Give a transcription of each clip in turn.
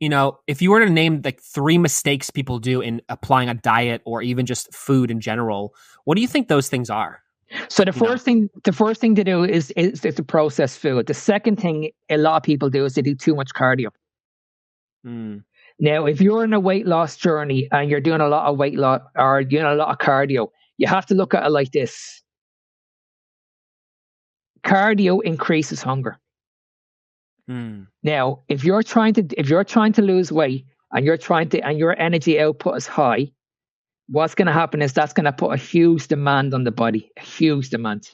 if you were to name like 3 mistakes people do in applying a diet or even just food in general, what do you think those things are? So the first thing to do is to process food. The second thing a lot of people do is they do too much cardio. Now, if you're in a weight loss journey and you're doing a lot of weight loss or doing a lot of cardio, you have to look at it like this. Cardio increases hunger. Now, if you're trying to lose weight and your energy output is high, what's going to happen is that's going to put a huge demand on the body, a huge demand.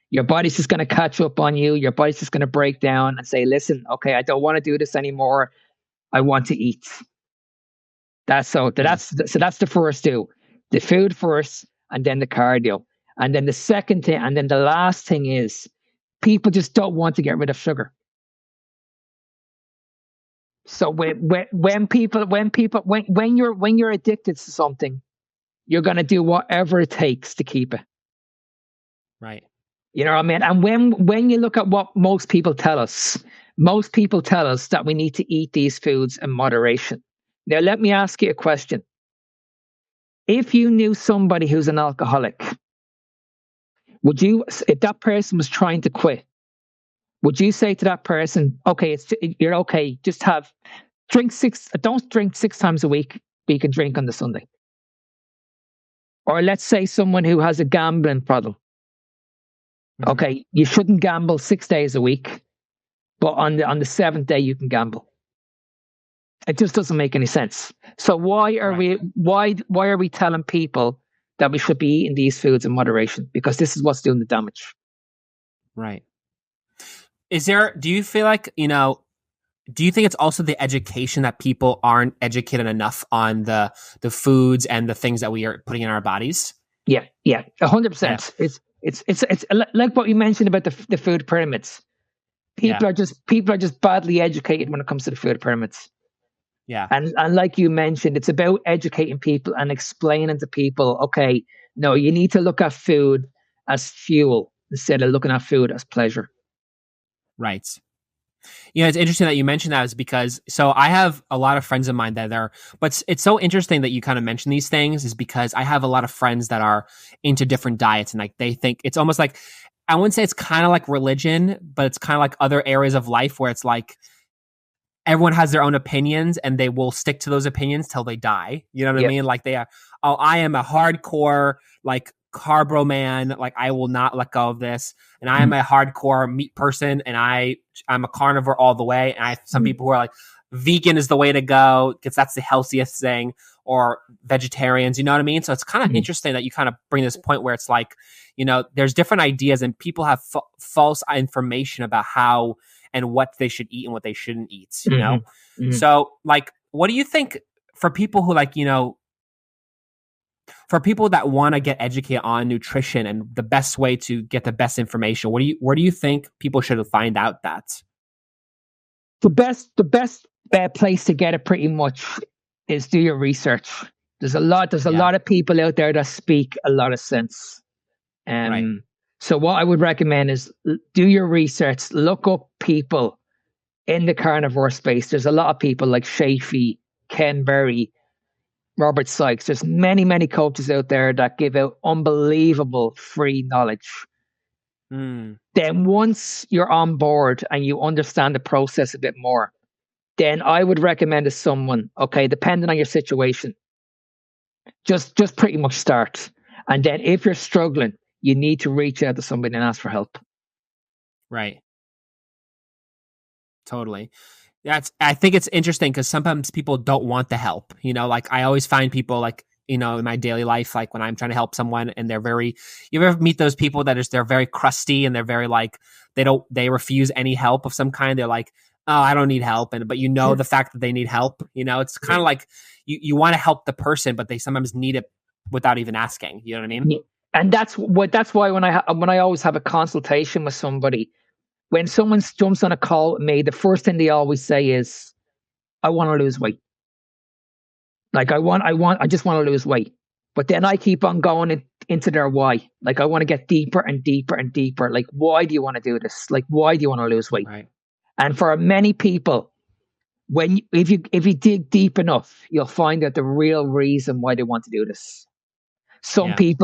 Your body's just going to catch up on you. Your body's just going to break down and say, listen, okay, I don't want to do this anymore. I want to eat. That's the first two. The food first and then the cardio. And then the second thing, and then the last thing is people just don't want to get rid of sugar. So when you're addicted to something, you're going to do whatever it takes to keep it. Right. You know what I mean? And when you look at what most people tell us that we need to eat these foods in moderation. Now, let me ask you a question. If you knew somebody who's an alcoholic, if that person was trying to quit, would you say to that person, okay, you're okay, don't drink 6 times a week, but you can drink on the Sunday? Or let's say someone who has a gambling problem. Okay, you shouldn't gamble 6 days a week, but on the 7th day you can gamble. It just doesn't make any sense. So why are we telling people that we should be eating these foods in moderation? Because this is what's doing the damage. Right. Do you feel like, do you think it's also the education that people aren't educated enough on the foods and the things that we are putting in our bodies? Yeah, 100%. Yeah. It's like what you mentioned about the food pyramids. People are just badly educated when it comes to the food pyramids. Yeah. And like you mentioned, it's about educating people and explaining to people, okay, no, you need to look at food as fuel instead of looking at food as pleasure. Right. It's interesting that you mentioned that, is because I have a lot of friends of mine but it's so interesting that you kind of mention these things, is because I have a lot of friends that are into different diets, and like they think it's almost like, I wouldn't say it's kind of like religion, but it's kind of like other areas of life where it's like everyone has their own opinions and they will stick to those opinions till they die. You know what I mean? Like they are, I am a hardcore like carbo man, like I will not let go of this, and I am a hardcore meat person, and I'm a carnivore all the way. And some people who are like, vegan is the way to go because that's the healthiest thing, or vegetarians, you know what I mean? So it's kind of interesting that you kind of bring this point where it's like, there's different ideas and people have false information about how and what they should eat and what they shouldn't eat, So like, what do you think for people who like, for people that want to get educated on nutrition and the best way to get the best information, where do you think people should find out that? The best place to get it pretty much is do your research. There's a lot of people out there that speak a lot of sense. Right. So what I would recommend is do your research, look up people in the carnivore space. There's a lot of people like Shafi, Ken Berry, Robert Sykes. There's many, many coaches out there that give out unbelievable free knowledge. Then once you're on board and you understand the process a bit more, then I would recommend to someone, okay, depending on your situation, just pretty much start. And then if you're struggling, you need to reach out to somebody and ask for help. Right. Totally. I think it's interesting because sometimes people don't want the help. Like I always find people like, in my daily life, like when I'm trying to help someone and you ever meet those people that they're very crusty and they're very like, they refuse any help of some kind. They're like, oh, I don't need help. But the fact that they need help, it's kind of like you want to help the person, but they sometimes need it without even asking. You know what I mean? Yeah. And that's why when I always have a consultation with somebody, when someone jumps on a call with me, the first thing they always say is, I want to lose weight. Like I just want to lose weight. But then I keep on going into their why. Like I want to get deeper and deeper and deeper. Like, why do you want to do this? Like, why do you want to lose weight? Right. And for many people, if you dig deep enough, you'll find out the real reason why they want to do this. Some Yeah. people